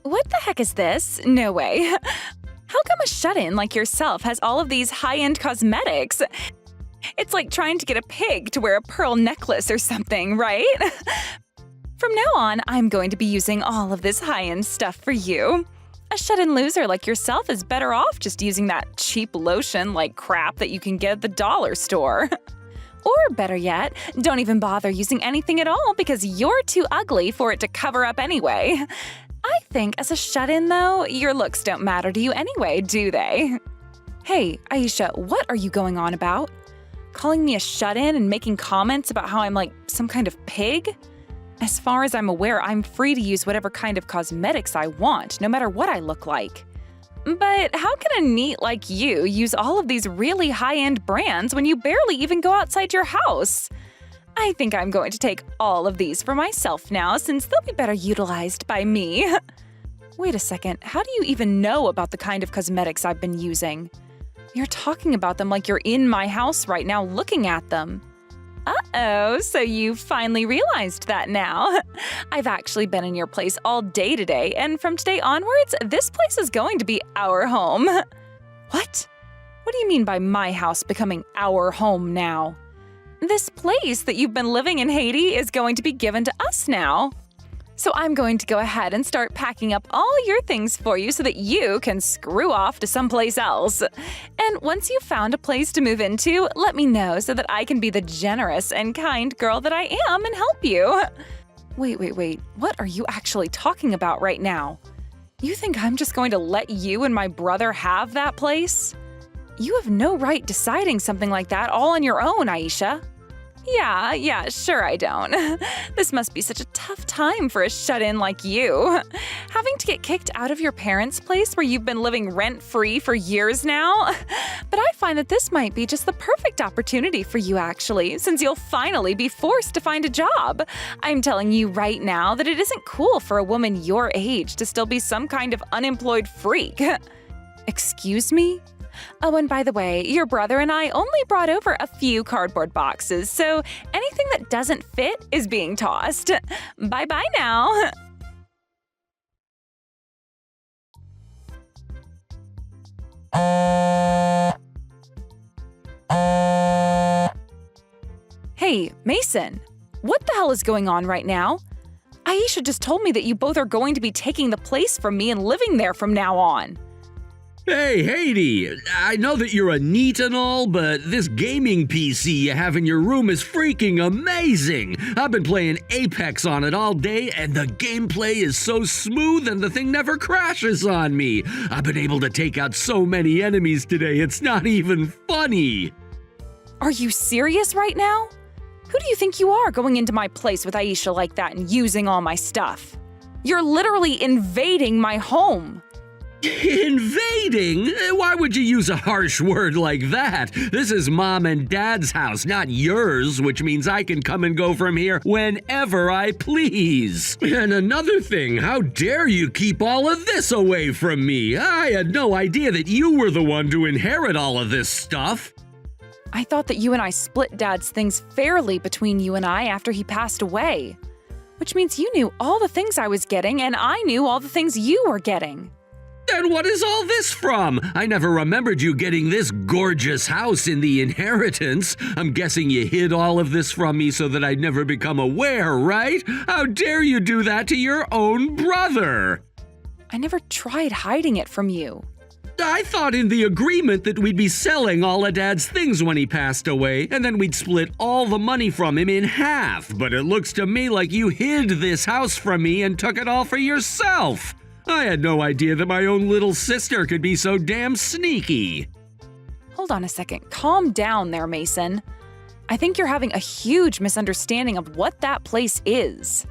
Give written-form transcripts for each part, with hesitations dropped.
What the heck is this? No way. How come a shut-in like yourself has all of these high-end cosmetics? It's like trying to get a pig to wear a pearl necklace or something, right? From now on, I'm going to be using all of this high-end stuff for you. A shut-in loser like yourself is better off just using that cheap lotion like crap that you can get at the dollar store. Or better yet, don't even bother using anything at all because you're too ugly for it to cover up anyway. I think as a shut-in, though, your looks don't matter to you anyway, do they? Hey, Aisha, what are you going on about? Calling me a shut-in and making comments about how I'm like some kind of pig? As far as I'm aware, I'm free to use whatever kind of cosmetics I want, no matter what I look like. But how can a NEET like you use all of these really high-end brands when you barely even go outside your house? I think I'm going to take all of these for myself now since they'll be better utilized by me. Wait a second, how do you even know about the kind of cosmetics I've been using? You're talking about them like you're in my house right now looking at them. Uh-oh, so you finally realized that now. I've actually been in your place all day today, and from today onwards, this place is going to be our home. What? What do you mean by my house becoming our home now? This place that you've been living in, Haiti, is going to be given to us now. So I'm going to go ahead and start packing up all your things for you so that you can screw off to someplace else. And once you've found a place to move into, let me know so that I can be the generous and kind girl that I am and help you. Wait. What are you actually talking about right now? You think I'm just going to let you and my brother have that place? You have no right deciding something like that all on your own, Aisha. Yeah, sure I don't. This must be such a tough time for a shut-in like you. Having to get kicked out of your parents' place where you've been living rent-free for years now. But I find that this might be just the perfect opportunity for you actually, since you'll finally be forced to find a job. I'm telling you right now that it isn't cool for a woman your age to still be some kind of unemployed freak. Excuse me? Oh, and by the way, your brother and I only brought over a few cardboard boxes, so anything that doesn't fit is being tossed. Bye-bye now. Hey, Mason, what the hell is going on right now? Aisha just told me that you both are going to be taking the place from me and living there from now on. Hey, Haiti, I know that you're a NEET and all, but this gaming PC you have in your room is freaking amazing! I've been playing Apex on it all day, and the gameplay is so smooth and the thing never crashes on me. I've been able to take out so many enemies today, it's not even funny! Are you serious right now? Who do you think you are going into my place with Aisha like that and using all my stuff? You're literally invading my home! Invading? Why would you use a harsh word like that? This is Mom and Dad's house, not yours, which means I can come and go from here whenever I please. And another thing, how dare you keep all of this away from me? I had no idea that you were the one to inherit all of this stuff. I thought that you and I split Dad's things fairly between you and I after he passed away. Which means you knew all the things I was getting and I knew all the things you were getting. Then what is all this from? I never remembered you getting this gorgeous house in the inheritance. I'm guessing you hid all of this from me so that I'd never become aware, right? How dare you do that to your own brother? I never tried hiding it from you. I thought in the agreement that we'd be selling all of Dad's things when he passed away, and then we'd split all the money from him in half. But it looks to me like you hid this house from me and took it all for yourself. I had no idea that my own little sister could be so damn sneaky. Hold on a second. Calm down there, Mason. I think you're having a huge misunderstanding of what that place is.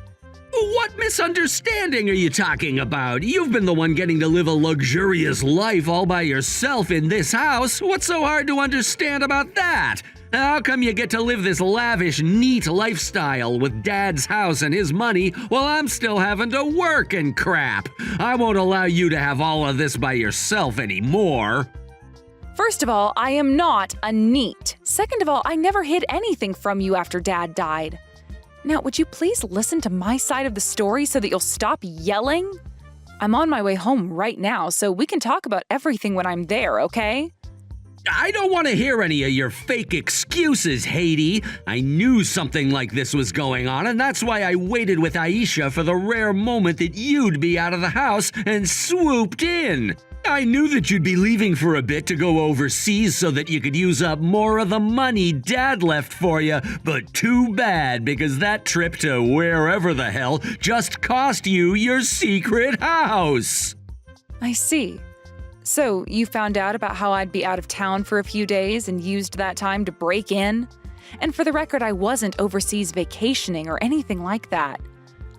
What misunderstanding are you talking about? You've been the one getting to live a luxurious life all by yourself in this house. What's so hard to understand about that? How come you get to live this lavish, neat lifestyle with Dad's house and his money while I'm still having to work and crap? I won't allow you to have all of this by yourself anymore. First of all, I am not a NEET. Second of all, I never hid anything from you after Dad died. Now, would you please listen to my side of the story so that you'll stop yelling? I'm on my way home right now, so we can talk about everything when I'm there, okay? I don't want to hear any of your fake excuses, Haiti. I knew something like this was going on, and that's why I waited with Aisha for the rare moment that you'd be out of the house and swooped in. I knew that you'd be leaving for a bit to go overseas so that you could use up more of the money Dad left for you, but too bad because that trip to wherever the hell just cost you your secret house. I see. So, you found out about how I'd be out of town for a few days and used that time to break in? And for the record, I wasn't overseas vacationing or anything like that.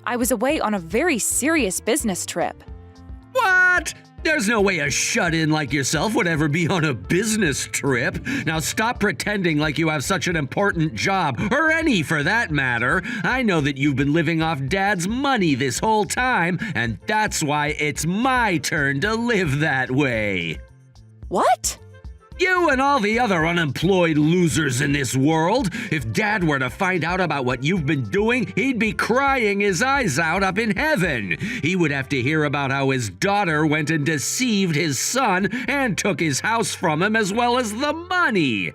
I was away on a very serious business trip. What? There's no way a shut-in like yourself would ever be on a business trip. Now stop pretending like you have such an important job, or any for that matter. I know that you've been living off Dad's money this whole time, and that's why it's my turn to live that way. What? You and all the other unemployed losers in this world. If Dad were to find out about what you've been doing, he'd be crying his eyes out up in heaven. He would have to hear about how his daughter went and deceived his son and took his house from him as well as the money.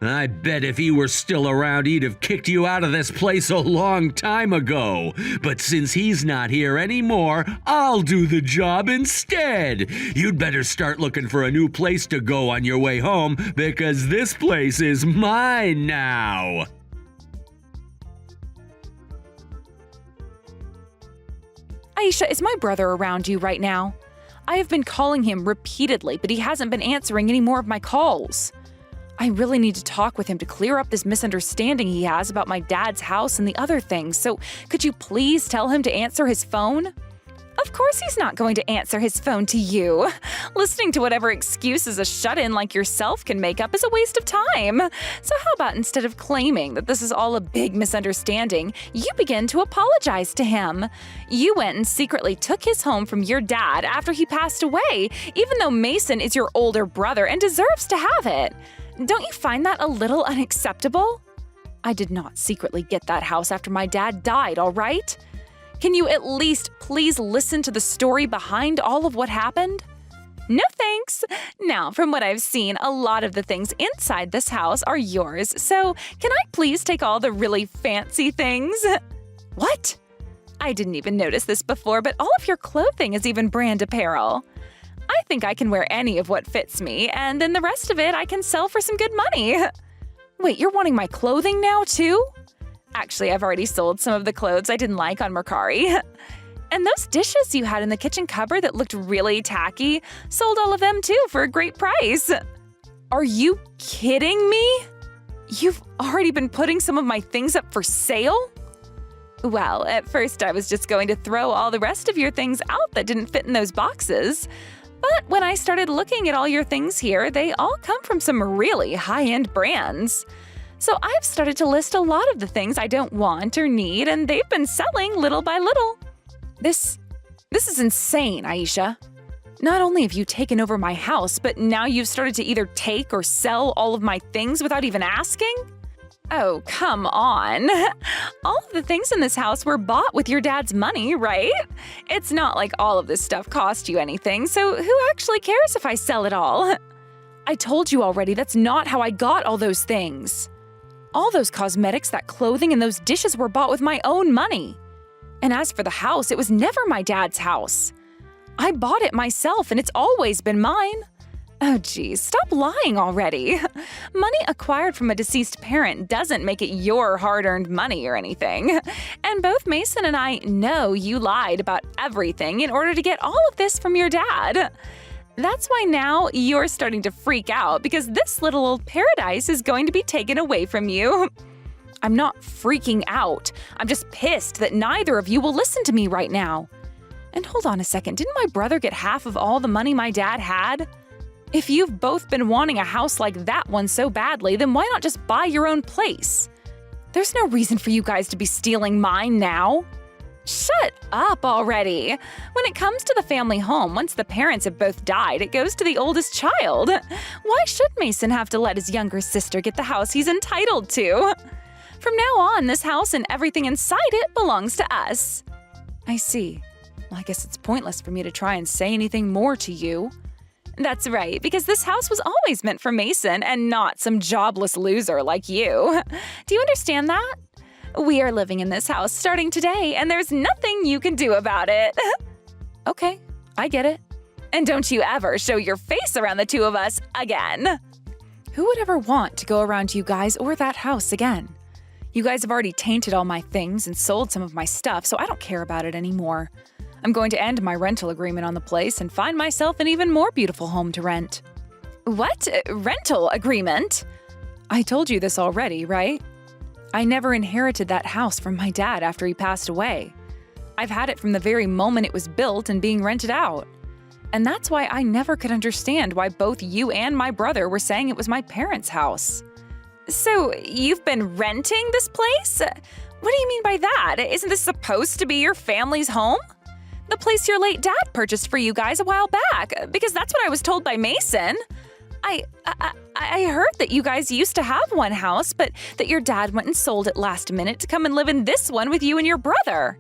I bet if he were still around, he'd have kicked you out of this place a long time ago. But since he's not here anymore, I'll do the job instead. You'd better start looking for a new place to go on your way home, because this place is mine now. Aisha, is my brother around you right now? I have been calling him repeatedly, but he hasn't been answering any more of my calls. I really need to talk with him to clear up this misunderstanding he has about my dad's house and the other things, so could you please tell him to answer his phone? Of course he's not going to answer his phone to you. Listening to whatever excuses a shut-in like yourself can make up is a waste of time. So how about instead of claiming that this is all a big misunderstanding, you begin to apologize to him? You went and secretly took his home from your dad after he passed away, even though Mason is your older brother and deserves to have it. Don't you find that a little unacceptable? I did not secretly get that house after my dad died, all right? Can you at least please listen to the story behind all of what happened? No thanks. Now, from what I've seen, a lot of the things inside this house are yours, so can I please take all the really fancy things? What? I didn't even notice this before, but all of your clothing is even brand apparel. I think I can wear any of what fits me, and then the rest of it I can sell for some good money. Wait, you're wanting my clothing now, too? Actually, I've already sold some of the clothes I didn't like on Mercari. And those dishes you had in the kitchen cupboard that looked really tacky, sold all of them, too, for a great price. Are you kidding me? You've already been putting some of my things up for sale? Well, at first I was just going to throw all the rest of your things out that didn't fit in those boxes. But when I started looking at all your things here, they all come from some really high-end brands. So I've started to list a lot of the things I don't want or need, and they've been selling little by little. This is insane, Aisha. Not only have you taken over my house, but now you've started to either take or sell all of my things without even asking? Oh, come on. All of the things in this house were bought with your dad's money, right? It's not like all of this stuff cost you anything, so who actually cares if I sell it all? I told you already that's not how I got all those things. All those cosmetics, that clothing, and those dishes were bought with my own money. And as for the house, it was never my dad's house. I bought it myself, and it's always been mine. Oh geez, stop lying already. Money acquired from a deceased parent doesn't make it your hard-earned money or anything. And both Mason and I know you lied about everything in order to get all of this from your dad. That's why now you're starting to freak out because this little old paradise is going to be taken away from you. I'm not freaking out. I'm just pissed that neither of you will listen to me right now. And hold on a second, didn't my brother get half of all the money my dad had? If you've both been wanting a house like that one so badly, then why not just buy your own place? There's no reason for you guys to be stealing mine now. Shut up already. When it comes to the family home, once the parents have both died, it goes to the oldest child. Why should Mason have to let his younger sister get the house he's entitled to? From now on, this house and everything inside it belongs to us. I see. Well, I guess it's pointless for me to try and say anything more to you. That's right, because this house was always meant for Mason and not some jobless loser like you. Do you understand that? We are living in this house starting today, and there's nothing you can do about it. Okay, I get it. And don't you ever show your face around the two of us again. Who would ever want to go around you guys or that house again? You guys have already tainted all my things and sold some of my stuff, so I don't care about it anymore. I'm going to end my rental agreement on the place and find myself an even more beautiful home to rent. What? Rental agreement? I told you this already, right? I never inherited that house from my dad after he passed away. I've had it from the very moment it was built and being rented out. And that's why I never could understand why both you and my brother were saying it was my parents' house. So, you've been renting this place? What do you mean by that? Isn't this supposed to be your family's home? The place your late dad purchased for you guys a while back, because that's what I was told by Mason. I heard that you guys used to have one house, but that your dad went and sold it last minute to come and live in this one with you and your brother.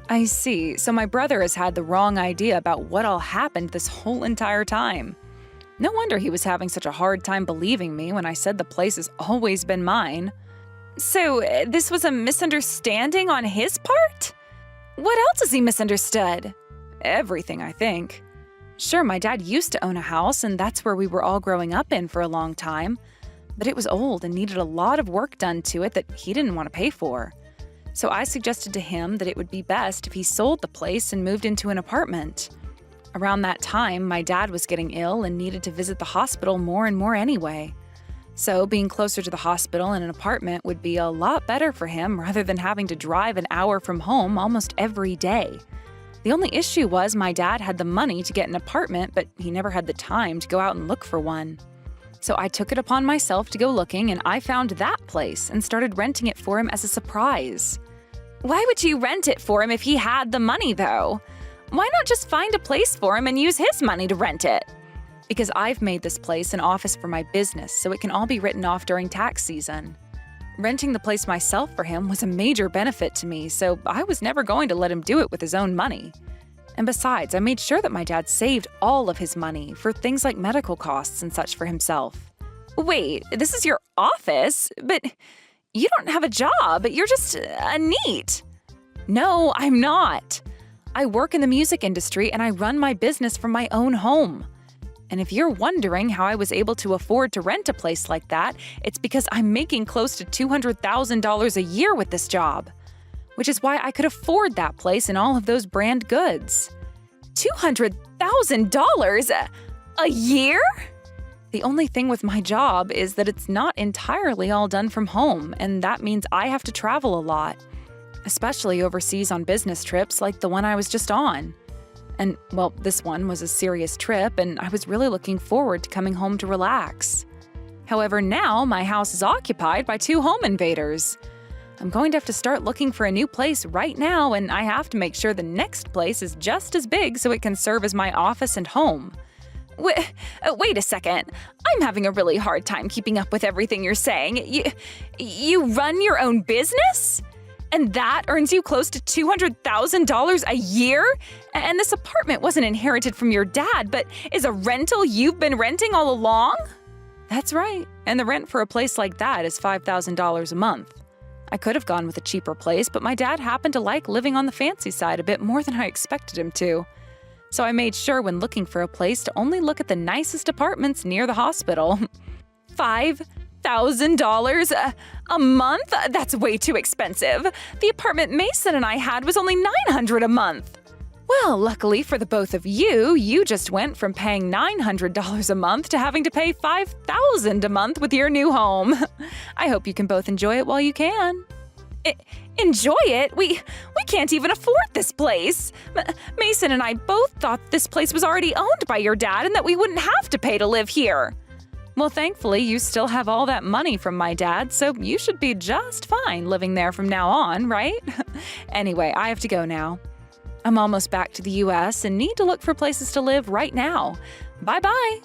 I see. So my brother has had the wrong idea about what all happened this whole entire time. No wonder he was having such a hard time believing me when I said the place has always been mine. So this was a misunderstanding on his part? What else has he misunderstood? Everything, I think. Sure, my dad used to own a house, and that's where we were all growing up in for a long time. But it was old and needed a lot of work done to it that he didn't want to pay for. So I suggested to him that it would be best if he sold the place and moved into an apartment. Around that time, my dad was getting ill and needed to visit the hospital more and more anyway. So being closer to the hospital in an apartment would be a lot better for him rather than having to drive an hour from home almost every day. The only issue was my dad had the money to get an apartment, but he never had the time to go out and look for one. So I took it upon myself to go looking, and I found that place and started renting it for him as a surprise. Why would you rent it for him if he had the money, though? Why not just find a place for him and use his money to rent it? Because I've made this place an office for my business, so it can all be written off during tax season. Renting the place myself for him was a major benefit to me, so I was never going to let him do it with his own money. And besides, I made sure that my dad saved all of his money for things like medical costs and such for himself. Wait, this is your office? But you don't have a job. You're just a NEET. No, I'm not. I work in the music industry and I run my business from my own home. And if you're wondering how I was able to afford to rent a place like that, it's because I'm making close to $200,000 a year with this job. Which is why I could afford that place and all of those brand goods. $200,000 a year? The only thing with my job is that it's not entirely all done from home, and that means I have to travel a lot, especially overseas on business trips like the one I was just on. And, well, this one was a serious trip, and I was really looking forward to coming home to relax. However, now my house is occupied by 2 home invaders. I'm going to have to start looking for a new place right now, and I have to make sure the next place is just as big so it can serve as my office and home. Wait a second. I'm having a really hard time keeping up with everything you're saying. You run your own business? And that earns you close to $200,000 a year? And this apartment wasn't inherited from your dad, but is a rental you've been renting all along? That's right. And the rent for a place like that is $5,000 a month. I could have gone with a cheaper place, but my dad happened to like living on the fancy side a bit more than I expected him to. So I made sure when looking for a place to only look at the nicest apartments near the hospital. $5,000 a month? That's way too expensive. The apartment Mason and I had was only $900 a month. Well, luckily for the both of you, you just went from paying $900 a month to having to pay $5,000 a month with your new home. I hope you can both enjoy it while you can. Enjoy it? We can't even afford this place. Mason and I both thought this place was already owned by your dad and that we wouldn't have to pay to live here. Well, thankfully, you still have all that money from my dad, so you should be just fine living there from now on, right? Anyway, I have to go now. I'm almost back to the US and need to look for places to live right now. Bye-bye.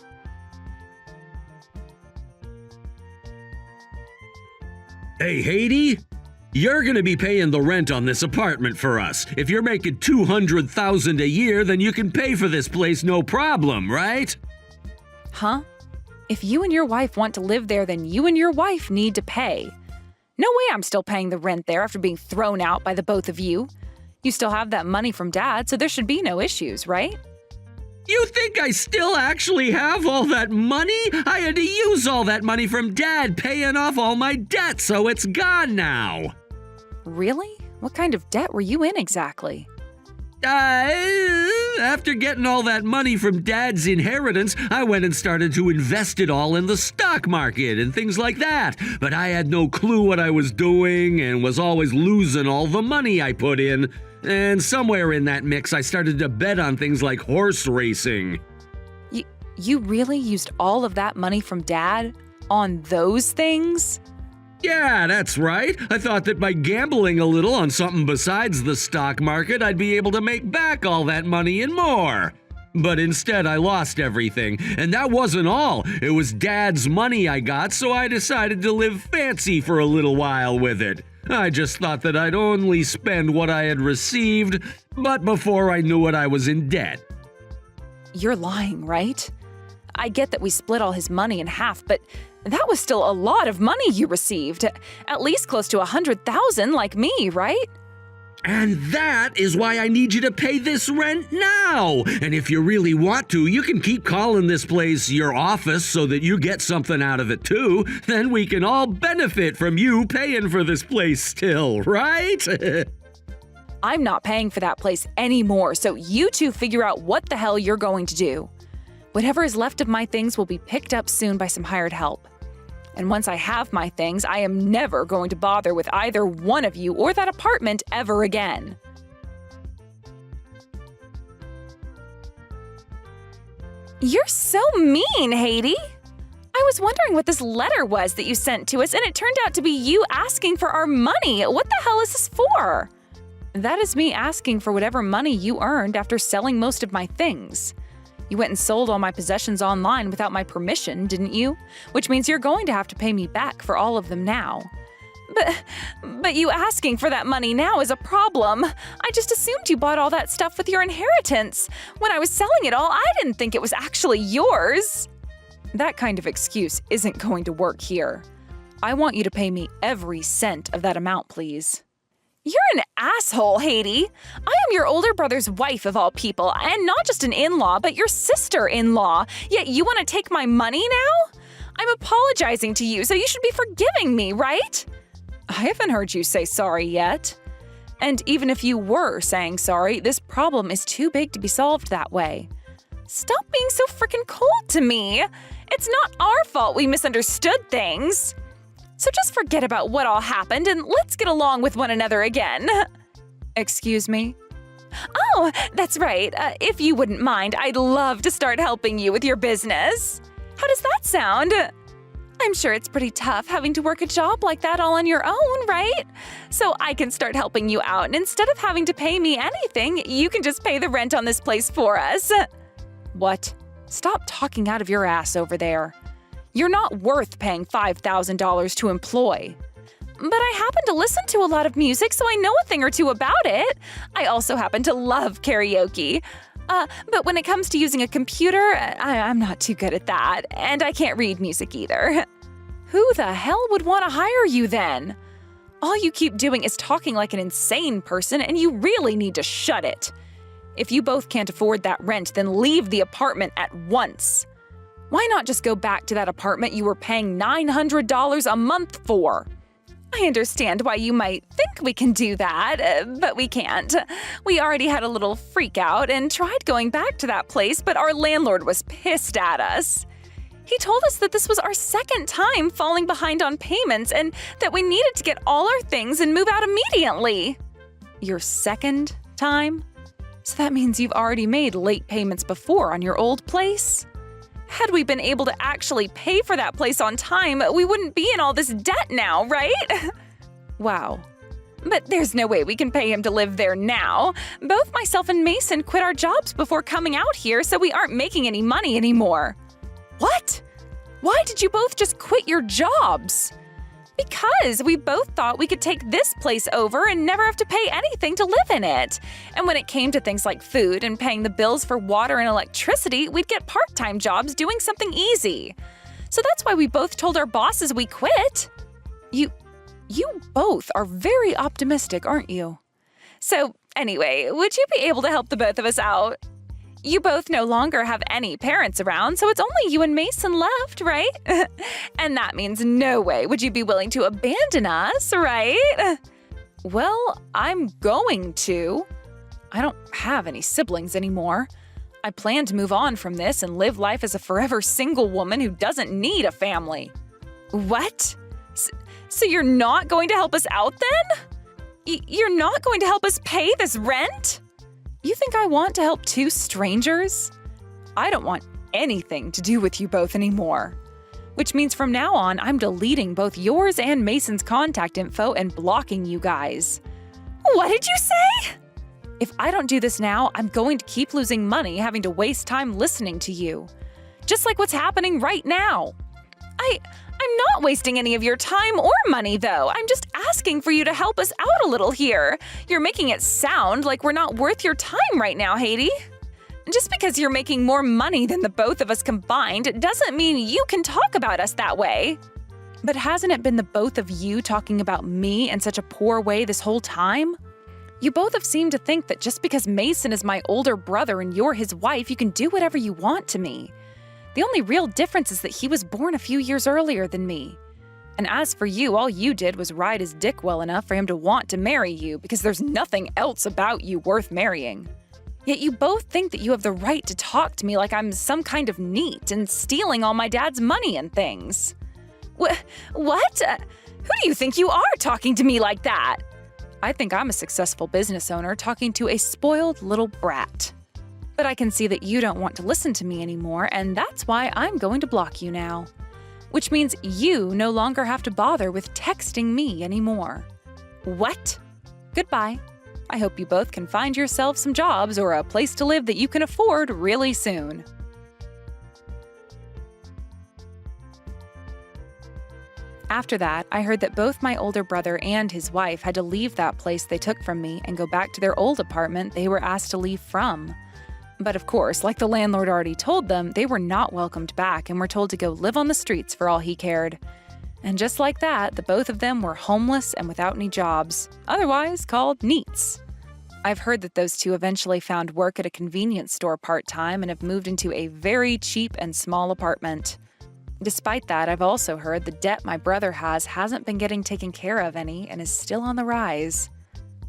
Hey, Haiti, You're gonna be paying the rent on this apartment for us. If you're making $200,000 a year, then you can pay for this place no problem, right? Huh? If you and your wife want to live there, then you and your wife need to pay. No way I'm still paying the rent there after being thrown out by the both of you. You still have that money from Dad, so there should be no issues, right? You think I still actually have all that money? I had to use all that money from Dad paying off all my debt, so it's gone now. Really? What kind of debt were you in exactly? After getting all that money from Dad's inheritance, I went and started to invest it all in the stock market and things like that. But I had no clue what I was doing and was always losing all the money I put in. And somewhere in that mix, I started to bet on things like horse racing. You really used all of that money from Dad on those things? Yeah, that's right. I thought that by gambling a little on something besides the stock market, I'd be able to make back all that money and more. But instead, I lost everything. And that wasn't all. It was Dad's money I got, so I decided to live fancy for a little while with it. I just thought that I'd only spend what I had received, but before I knew it, I was in debt. You're lying, right? I get that we split all his money in half, but that was still a lot of money you received. At least close to $100,000 like me, right? And that is why I need you to pay this rent now. And if you really want to, you can keep calling this place your office so that you get something out of it too. Then we can all benefit from you paying for this place still, right? I'm not paying for that place anymore, so you two figure out what the hell you're going to do. Whatever is left of my things will be picked up soon by some hired help. And once I have my things, I am never going to bother with either one of you or that apartment ever again. You're so mean, Haiti. I was wondering what this letter was that you sent to us, and it turned out to be you asking for our money. What the hell is this for? That is me asking for whatever money you earned after selling most of my things. You went and sold all my possessions online without my permission, didn't you? Which means you're going to have to pay me back for all of them now. But you asking for that money now is a problem. I just assumed you bought all that stuff with your inheritance. When I was selling it all, I didn't think it was actually yours. That kind of excuse isn't going to work here. I want you to pay me every cent of that amount, please. You're an asshole, Haiti. I am your older brother's wife of all people, and not just an in-law, but your sister-in-law. Yet you want to take my money now? I'm apologizing to you, so you should be forgiving me, right? I haven't heard you say sorry yet. And even if you were saying sorry, this problem is too big to be solved that way. Stop being so freaking cold to me. It's not our fault we misunderstood things. So just forget about what all happened and let's get along with one another again. Excuse me? Oh, that's right. If you wouldn't mind, I'd love to start helping you with your business. How does that sound? I'm sure it's pretty tough having to work a job like that all on your own, right? So I can start helping you out, and instead of having to pay me anything, you can just pay the rent on this place for us. What? Stop talking out of your ass over there. You're not worth paying $5,000 to employ. But I happen to listen to a lot of music, so I know a thing or two about it. I also happen to love karaoke. But when it comes to using a computer, I'm not too good at that, and I can't read music either. Who the hell would want to hire you then? All you keep doing is talking like an insane person, and you really need to shut it. If you both can't afford that rent, then leave the apartment at once. Why not just go back to that apartment you were paying $900 a month for? I understand why you might think we can do that, but we can't. We already had a little freak out and tried going back to that place, but our landlord was pissed at us. He told us that this was our second time falling behind on payments and that we needed to get all our things and move out immediately. Your second time? So that means you've already made late payments before on your old place? Had we been able to actually pay for that place on time, we wouldn't be in all this debt now, right? Wow. But there's no way we can pay him to live there now. Both myself and Mason quit our jobs before coming out here, so we aren't making any money anymore. What? Why did you both just quit your jobs? Because we both thought we could take this place over and never have to pay anything to live in it. And when it came to things like food and paying the bills for water and electricity, we'd get part-time jobs doing something easy. So that's why we both told our bosses we quit. You both are very optimistic, aren't you? So anyway, would you be able to help the both of us out? You both no longer have any parents around, so it's only you and Mason left, right? And that means no way would you be willing to abandon us, right? Well, I'm going to. I don't have any siblings anymore. I plan to move on from this and live life as a forever single woman who doesn't need a family. What? So you're not going to help us out then? You're not going to help us pay this rent? You think I want to help two strangers? I don't want anything to do with you both anymore. Which means from now on, I'm deleting both yours and Mason's contact info and blocking you guys. What did you say? If I don't do this now, I'm going to keep losing money having to waste time listening to you. Just like what's happening right now. I'm not wasting any of your time or money, though. I'm just asking for you to help us out a little here. You're making it sound like we're not worth your time right now, Haiti. Just because you're making more money than the both of us combined doesn't mean you can talk about us that way. But hasn't it been the both of you talking about me in such a poor way this whole time? You both have seemed to think that just because Mason is my older brother and you're his wife, you can do whatever you want to me. The only real difference is that he was born a few years earlier than me. And as for you, all you did was ride his dick well enough for him to want to marry you because there's nothing else about you worth marrying. Yet you both think that you have the right to talk to me like I'm some kind of neat and stealing all my dad's money and things. What? Who do you think you are talking to me like that? I think I'm a successful business owner talking to a spoiled little brat. But I can see that you don't want to listen to me anymore, and that's why I'm going to block you now. Which means you no longer have to bother with texting me anymore. What? Goodbye. I hope you both can find yourself some jobs or a place to live that you can afford really soon. After that, I heard that both my older brother and his wife had to leave that place they took from me and go back to their old apartment they were asked to leave from. But of course, like the landlord already told them, they were not welcomed back and were told to go live on the streets for all he cared. And just like that, the both of them were homeless and without any jobs, otherwise called neats. I've heard that those two eventually found work at a convenience store part-time and have moved into a very cheap and small apartment. Despite that, I've also heard the debt my brother hasn't been getting taken care of any and is still on the rise.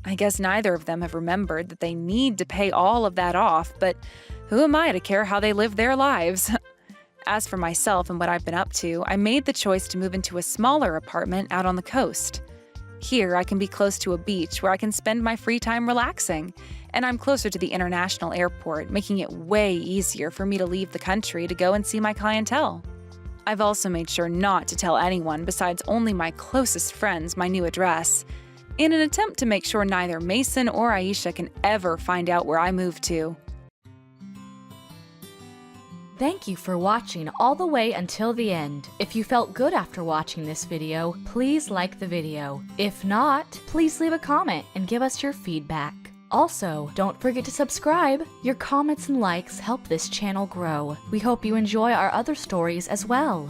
I guess neither of them have remembered that they need to pay all of that off, but who am I to care how they live their lives? As for myself and what I've been up to, I made the choice to move into a smaller apartment out on the coast. Here, I can be close to a beach where I can spend my free time relaxing, and I'm closer to the international airport, making it way easier for me to leave the country to go and see my clientele. I've also made sure not to tell anyone besides only my closest friends my new address, in an attempt to make sure neither Mason or Aisha can ever find out where I moved to. Thank you for watching all the way until the end. If you felt good after watching this video, please like the video. If not, please leave a comment and give us your feedback. Also, don't forget to subscribe. Your comments and likes help this channel grow. We hope you enjoy our other stories as well.